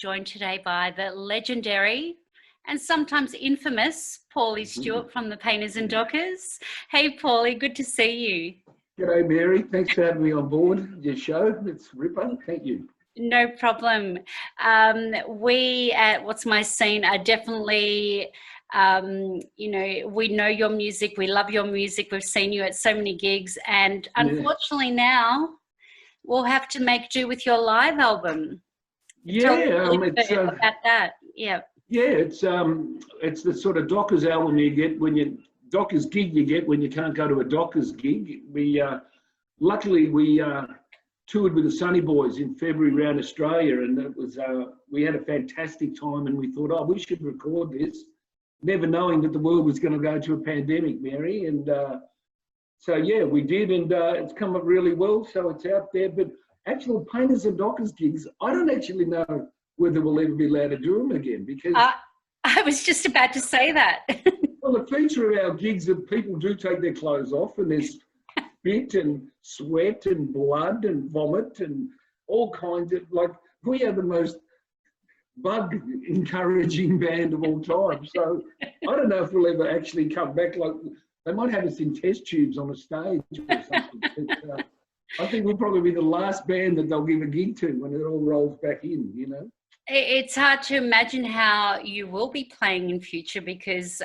joined today by the legendary and sometimes infamous Paulie Stewart from the Painters and Dockers. Hey, Paulie, good to see you. G'day, Mary. Thanks for having me on board your show. It's Ripper. Thank you. No problem. We at What's My Scene are definitely, we know your music. We love your music. We've seen you at so many gigs. And unfortunately now we'll have to make do with your live album. It's about that. Yeah. Yeah, it's the sort of Dockers album you get Dockers gig you get when you can't go to a Dockers gig. Luckily we toured with the Sunny Boys in February around Australia, and it was we had a fantastic time, and we thought, we should record this, never knowing that the world was going to go to a pandemic, Mary. And so yeah, we did, and it's come up really well, so it's out there. But actual Painters and Dockers gigs, I don't actually know whether we'll ever be allowed to do them again, because I was just about to say that. Well, the feature of our gigs is that people do take their clothes off, and there's spit and sweat and blood and vomit and all kinds of, we are the most bug encouraging band of all time. So I don't know if we'll ever actually come back. They might have us in test tubes on a stage or something. But, I think we'll probably be the last band that they'll give a gig to when it all rolls back in, you know. It's hard to imagine how you will be playing in future, because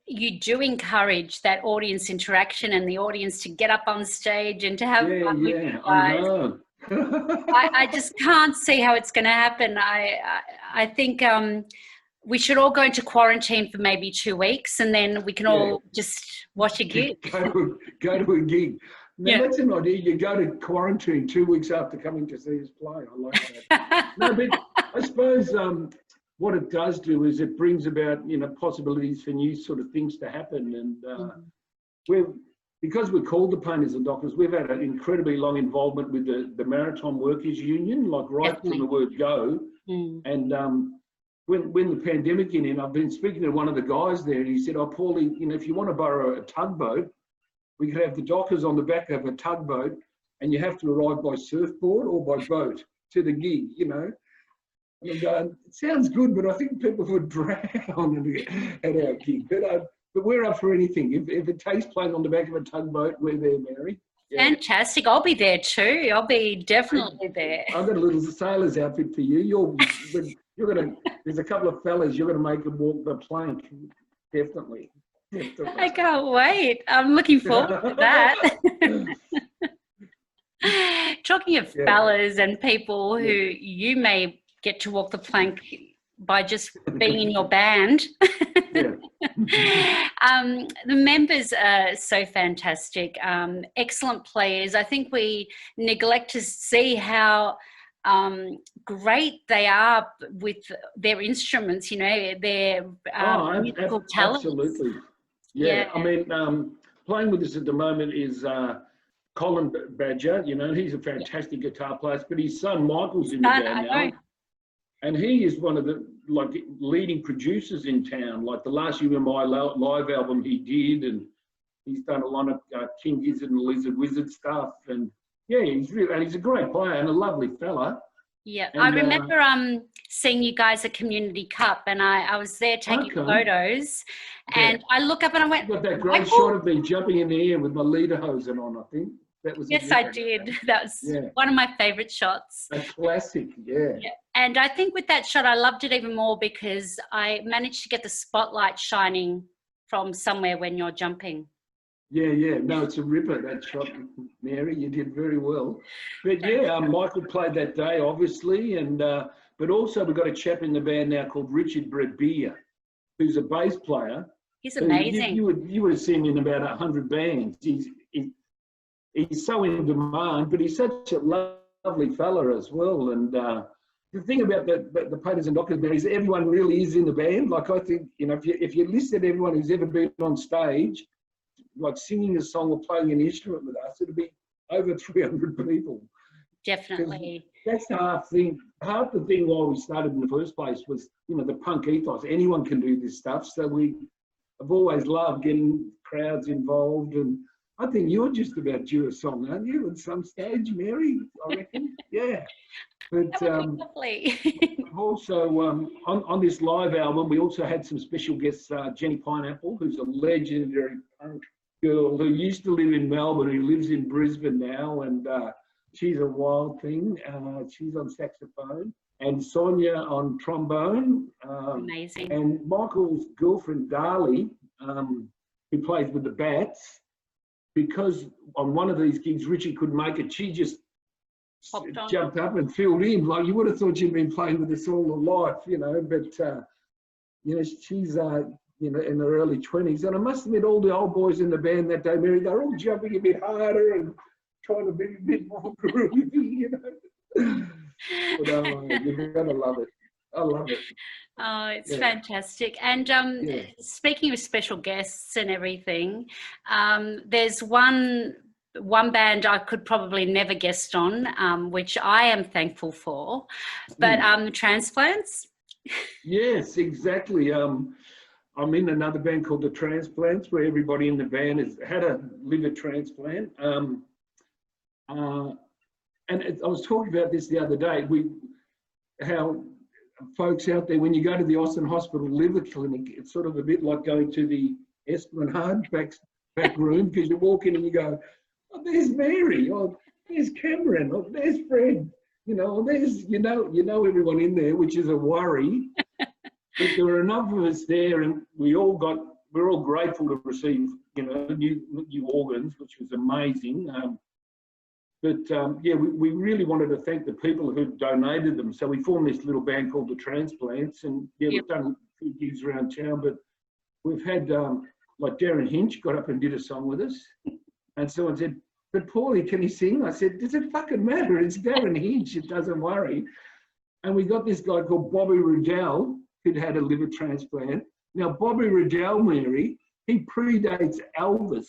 you do encourage that audience interaction and the audience to get up on stage and to have fun with you guys. I know. I just can't see how it's going to happen. I think we should all go into quarantine for maybe 2 weeks, and then we can all just watch a gig. Go to a gig. Now, that's an idea. You go to quarantine 2 weeks after coming to see us play. I like that. No, but I suppose what it does do is it brings about, possibilities for new sort of things to happen. And because we're called the Painters and Dockers, we've had an incredibly long involvement with the Maritime Workers Union, right from the word go. And when the pandemic came in, I've been speaking to one of the guys there, and he said, Paulie, if you want to borrow a tugboat, we could have the Dockers on the back of a tugboat, and you have to arrive by surfboard or by boat to the gig, And I'm going, it sounds good, but I think people would drown at our gig. But we're up for anything. If it takes playing on the back of a tugboat, we're there, Mary. Yeah. Fantastic. I'll be there too. I'll be definitely there. I've got a little sailor's outfit for you. There's a couple of fellas, you're going to make them walk the plank, definitely. I can't wait. I'm looking forward to that. Talking of fellas and people who you may get to walk the plank by just being in your band. The members are so fantastic, excellent players. I think we neglect to see how great they are with their instruments, their musical talent. Absolutely. Yeah. I mean, playing with us at the moment is Colin Badger. He's a fantastic guitar player, but his son Michael's in the band now. And he is one of the leading producers in town. Like the last UMI live album he did, and he's done a lot of King Gizzard and Lizard Wizard stuff. And yeah, he's a great player and a lovely fella. Yeah, and I remember seeing you guys at Community Cup, and I was there taking photos, and I look up and I went, I've got that great shot of me jumping in the air with my lederhosen on, I think. That was I did. That was one of my favourite shots. A classic, yeah. And I think with that shot, I loved it even more because I managed to get the spotlight shining from somewhere when you're jumping. Yeah. No, it's a ripper, that shot, Mary. You did very well. But Michael played that day, obviously, and but also we've got a chap in the band now called Richard Bredbeer, who's a bass player. He's amazing. You would have seen him in about 100 bands. He's so in demand, but he's such a lovely fella as well. And the thing about the Painters and Dockers band is everyone really is in the band. Like, I think, if you listed everyone who's ever been on stage, like singing a song or playing an instrument with us, it'd be over 300 people. Definitely. That's half the thing why we started in the first place was, the punk ethos. Anyone can do this stuff. So we have always loved getting crowds involved and I think you're just about due a song, aren't you, at some stage, Mary? I reckon. Yeah. But That would be lovely. we've also, on this live album, we also had some special guests, Jenny Pineapple, who's a legendary punk girl who used to live in Melbourne, who lives in Brisbane now, and she's a wild thing. She's on saxophone, and Sonia on trombone. Amazing. And Michael's girlfriend, Darlie, who plays with the Bats, because on one of these gigs, Richie couldn't make it, she just jumped up and filled in. Like, you would have thought she'd been playing with us all her life, you know, but, you know, she's, you know, in her early 20s. And I must admit, all the old boys in the band that day, Mary, they're all jumping a bit harder and trying to be a bit more groovy, you know. But you've got to love it. I love it. Oh, it's fantastic. And speaking of special guests and everything, there's one band I could probably never guest on, which I am thankful for, but Transplants. Yes, exactly. I'm in another band called the Transplants, where everybody in the band has had a liver transplant. And I was talking about this the other day. How folks out there, when you go to the Austin Hospital liver clinic, it's sort of a bit like going to the Esplanade back room, because you walk in and you go, oh, there's Mary, or there's Cameron, or there's Fred, you know, there's, you know everyone in there, which is a worry. But there were enough of us there, and we're all grateful to receive, you know, new organs, which was amazing. Yeah, we really wanted to thank the people who donated them. So we formed this little band called the Transplants, and yeah, we've done a few gigs around town, but we've had, like Darren Hinch got up and did a song with us, and someone said, but Paulie, can he sing? I said, does it fucking matter? It's Darren Hinch, it doesn't worry. And we got this guy called Bobby Riddell, who'd had a liver transplant. Now, Bobby Riddell, Mary, he predates Elvis.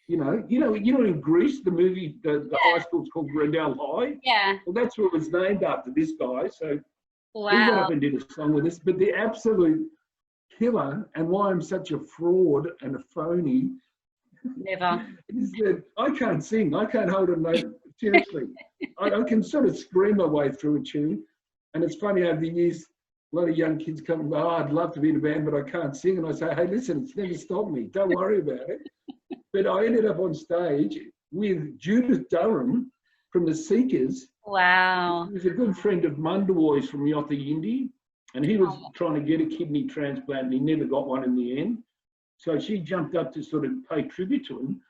You know, in Greece, the movie, the high school's called Riddell High. Yeah. Well, that's what was named after this guy. So he got up and did a song with us. But the absolute killer, and why I'm such a fraud and a phony, never, is that I can't sing. I can't hold a note. Seriously, I can sort of scream my way through a tune. And it's funny, over the years, a lot of young kids come and go, oh, I'd love to be in a band, but I can't sing. And I say, hey, listen, it's never stopped me. Don't worry about it. But I ended up on stage with Judith Durham from the Seekers. Wow. He was a good friend of Mundawoy's from Yotha Yindi, and he was trying to get a kidney transplant, and he never got one in the end. So she jumped up to sort of pay tribute to him.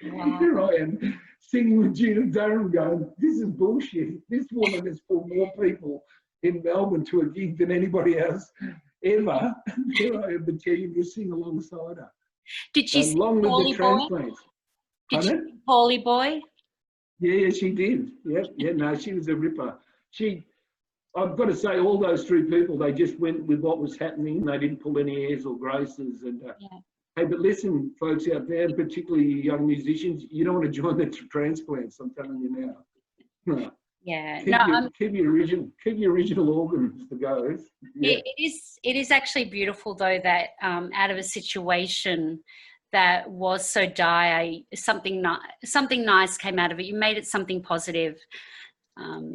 Wow. Here I am singing with Judith Durham going, this is bullshit. This woman has pulled more people in Melbourne to a gig than anybody else ever. Here I am to you sing alongside her. Did she sing Paulie Boy? Did she sing Paulie Boy? Yeah, she did. Yeah, no, she was a ripper. I've got to say, all those three people, they just went with what was happening. They didn't pull any airs or graces. And hey, but listen, folks out there, particularly young musicians, you don't want to join the Transplants. I'm telling you now. No. Yeah, keep your original organs to go. Yeah. It is actually beautiful though that out of a situation that was so dire, something nice came out of it. You made it something positive. I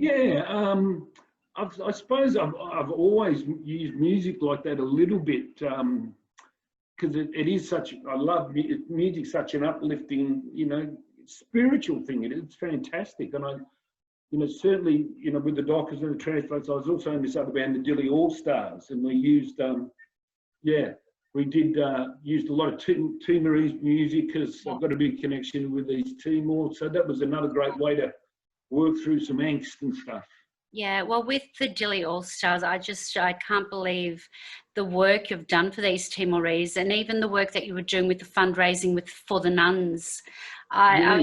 suppose I've always used music like that a little bit because it is such. I love music, such an uplifting, you know, spiritual thing. It's fantastic, and I. You know, certainly, you know, with the Dockers and the Transplants, I was also in this other band, the Dilly All Stars, and we used, used a lot of Timorese music because I've got a big connection with these Timor. So that was another great way to work through some angst and stuff. Yeah, well, with the Dilly All Stars, I can't believe the work you've done for these Timorese, and even the work that you were doing with the fundraising for the nuns. I'm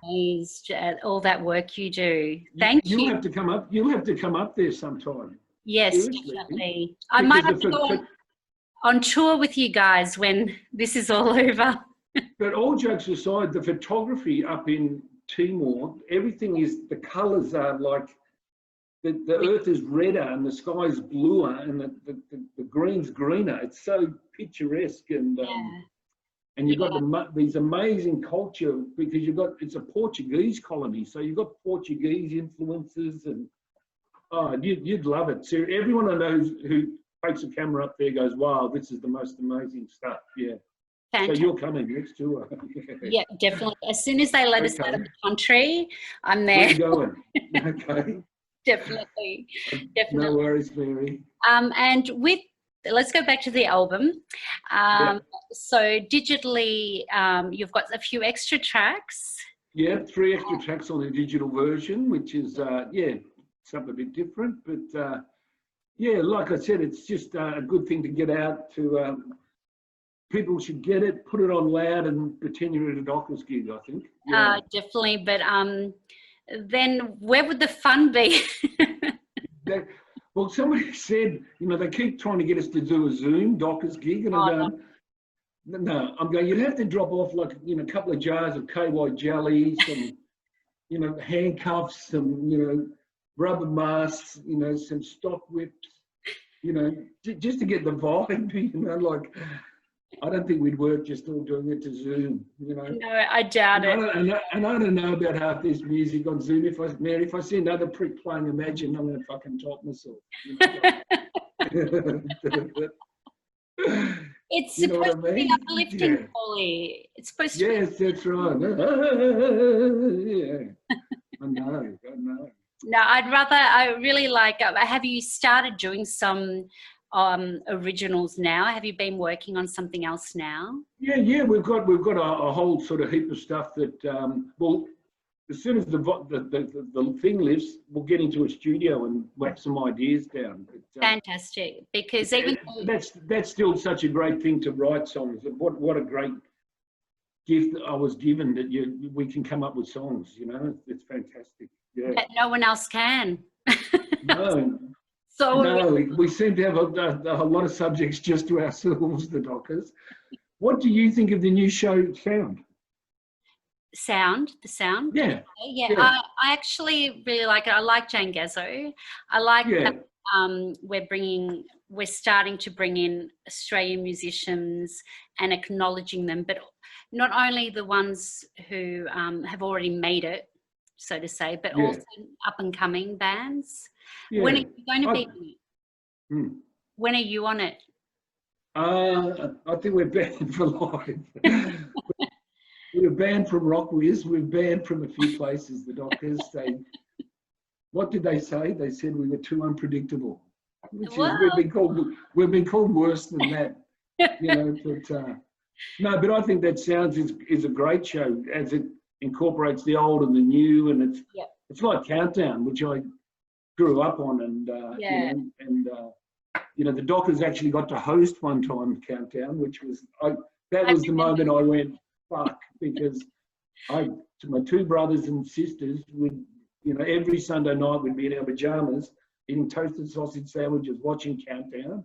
amazed at all that work you do. Thank you. You'll have to come up. You'll have to come up there sometime. Yes, seriously. Definitely. I might have to go on tour with you guys when this is all over. But all jokes aside, the photography up in Timor, everything is, the colours are like, the earth is redder and the sky is bluer and the green's greener. It's so picturesque and And you've got these amazing culture, because it's a Portuguese colony, so you've got Portuguese influences, and you'd love it. So everyone I know who takes a camera up there goes, wow, this is the most amazing stuff. Yeah. Fantastic. So you're coming next tour. Yeah, definitely. As soon as they let us out of the country, I'm there. Where you going? Okay. Definitely. No worries, Mary. And let's go back to the album. So digitally, you've got a few extra tracks. Yeah, 3 extra tracks on the digital version, which is, something a bit different. But, like I said, it's just a good thing to get out to, people should get it, put it on loud and pretend you're at a Dockers gig, I think. Yeah. Definitely, but then where would the fun be? Well, somebody said, they keep trying to get us to do a Zoom Dockers gig, and I'm going, no, you'd have to drop off like, a couple of jars of KY jelly, some, handcuffs, some, rubber masks, some stock whips, just to get the vibe, like, I don't think we'd work just all doing it to Zoom, No, I doubt it. And I don't know about half this music on Zoom. If I see another prick playing Imagine, I'm going to fucking top myself. It's supposed to be uplifting, Paulie. It's supposed to be. Yes, that's right. Yeah. I know. No, I really like, have you started doing some originals now? Have you been working on something else now? Yeah, we've got a whole sort of heap of stuff that as soon as the thing lifts, we'll get into a studio and whack some ideas down. But, fantastic, because even that's still such a great thing to write songs. What a great gift I was given, that we can come up with songs. It's fantastic. Yeah, that no one else can. No. So no, we seem to have a lot of subjects just to ourselves, the Dockers. What do you think of the new show, Sound? The sound? Yeah. I actually really like it. I like Jane Gazzo. I like that we're starting to bring in Australian musicians and acknowledging them, but not only the ones who have already made it, so to say, but also up and coming bands. Yeah. When are you going to be on it? When are you on it? I think we're banned for life. We're banned from Rockwiz. We're banned from a few places. The Dockers. What did they say? They said we were too unpredictable. Which is, we've been called worse than that. But I think that Sounds is a great show, as it incorporates the old and the new, and it's like Countdown, which I grew up on, and the Dockers actually got to host one time Countdown, which was the moment I went fuck, because to my 2 brothers and sisters would every Sunday night we'd be in our pajamas eating toasted sausage sandwiches, watching Countdown,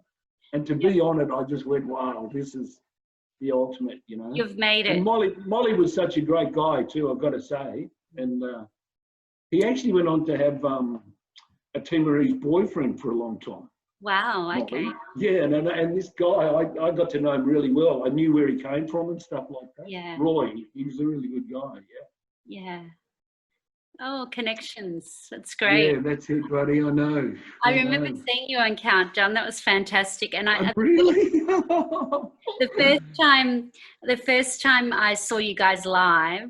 and to be on it, I just went, wow, this is the ultimate. You've made it. And Molly was such a great guy too, I've got to say, and he actually went on to have a Tea Marie's boyfriend for a long time. Wow, okay. Yeah, and this guy, I got to know him really well. I knew where he came from and stuff like that. Yeah. Roy, he was a really good guy, Yeah. Oh, connections. That's great. Yeah, that's it, buddy, I know. I remember seeing you on Countdown. That was fantastic. And really? the first time I saw you guys live,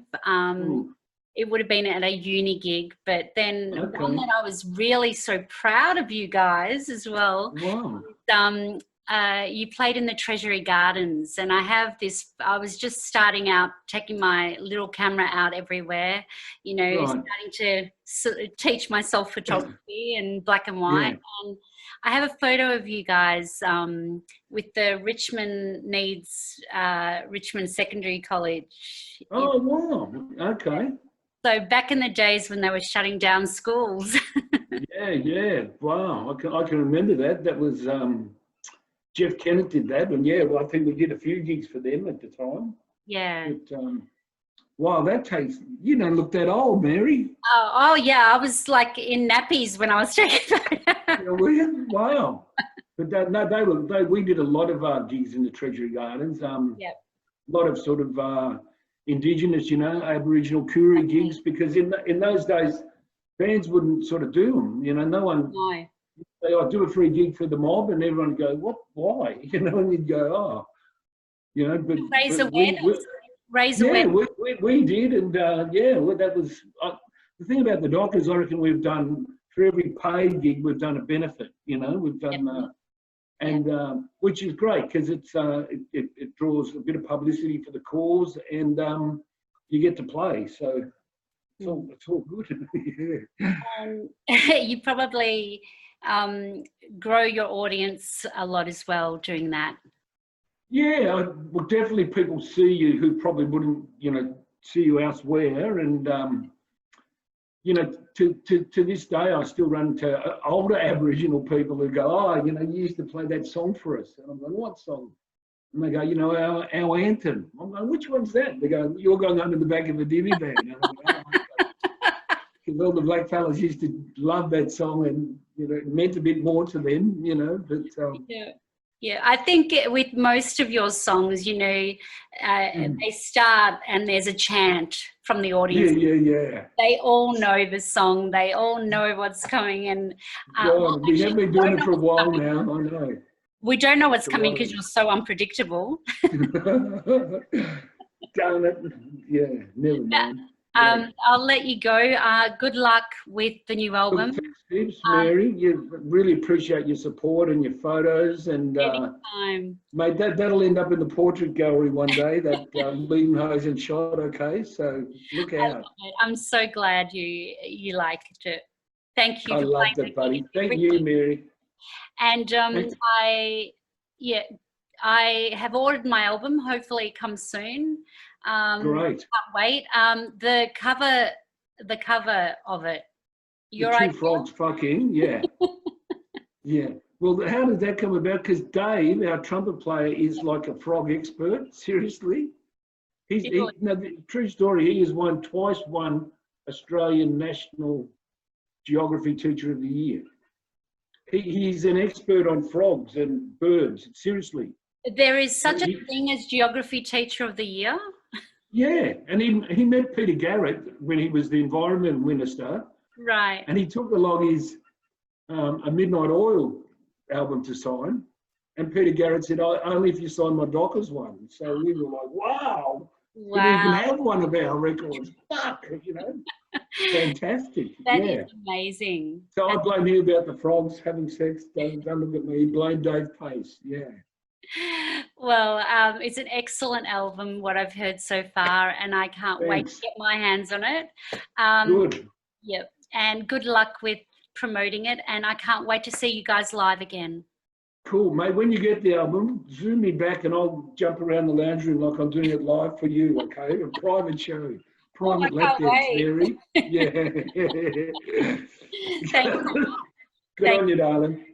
it would have been at a uni gig, but then one that I was really so proud of you guys as well. Wow. You played in the Treasury Gardens, and I was just starting out, taking my little camera out everywhere, starting to teach myself photography and black and white. Yeah. And I have a photo of you guys with the Richmond Secondary College. Oh, wow. Okay. So back in the days when they were shutting down schools. Yeah. Wow. I can remember that. That was Jeff Kennett did that, and I think we did a few gigs for them at the time. Yeah. But, wow, that takes. You don't look that old, Mary. Oh yeah, I was like in nappies when I was taking photos. Wow. But we did a lot of gigs in the Treasury Gardens. lot of sort of Indigenous, you know, Aboriginal Koori gigs, because in those days, bands wouldn't sort of do them. You know, no one. No. They do a free gig for the mob, and everyone would go, "What? Why?" You know, and you'd go, "Oh, you know." But Raise awareness. Raise awareness. We did, and well, that was the thing about the Dockers. I reckon we've done, for every paid gig, we've done a benefit. You know, we've done, which is great, because it draws a bit of publicity for the cause, and you get to play. So it's all good. Yeah. You probably grow your audience a lot as well doing that. Yeah, well, definitely people see you who probably wouldn't, you know, see you elsewhere. And, you know, to this day, I still run to older Aboriginal people who go, "Oh, you know, you used to play that song for us." And I'm going, "What song?" And they go, "You know, our anthem." I'm going, "Which one's that?" They go, "You're going under the back of a divvy bag." Because all the black fellas used to love that song, and, you know, it meant a bit more to them, you know. But yeah, I think with most of your songs, you know, they start and there's a chant from the audience. Yeah. They all know the song. They all know what's coming. And we have been doing it for a while now. I know. We don't know what's coming because you're so unpredictable. Darn it! Yeah, never mind. I'll let you go. Good luck with the new album. Thanks, Mary. You really appreciate your support and your photos, and mate, that'll end up in the portrait gallery one day. That leading hose and shot. Okay, so look out. I'm so glad you liked it. Thank you. I loved it, buddy. Thank you, Mary. And I have ordered my album. Hopefully, it comes soon. Great. Can't wait. The cover of it. The two frogs fucking, yeah. Yeah. Well, how did that come about? Because Dave, our trumpet player, is like a frog expert. Seriously. The true story, he has twice won Australian National Geography Teacher of the Year. He's an expert on frogs and birds. Seriously. There is such a thing as Geography Teacher of the Year? Yeah, and he met Peter Garrett when he was the Environment Minister. Right. And he took along his A Midnight Oil album to sign. And Peter Garrett said, "Only if you sign my Dockers one." So we were like, wow. We didn't even have one of our records. Fuck, you know. Fantastic. That is amazing. So I blame you about the frogs having sex. Don't look at me. Blame Dave Pace. Yeah. Well, it's an excellent album, what I've heard so far, and I can't wait to get my hands on it. Good. Yep. And good luck with promoting it, and I can't wait to see you guys live again. Cool, mate. When you get the album, zoom me back and I'll jump around the lounge room like I'm doing it live for you, okay? A private show. Private lap dance, Mary. Yeah. Thank you. Good on you, darling.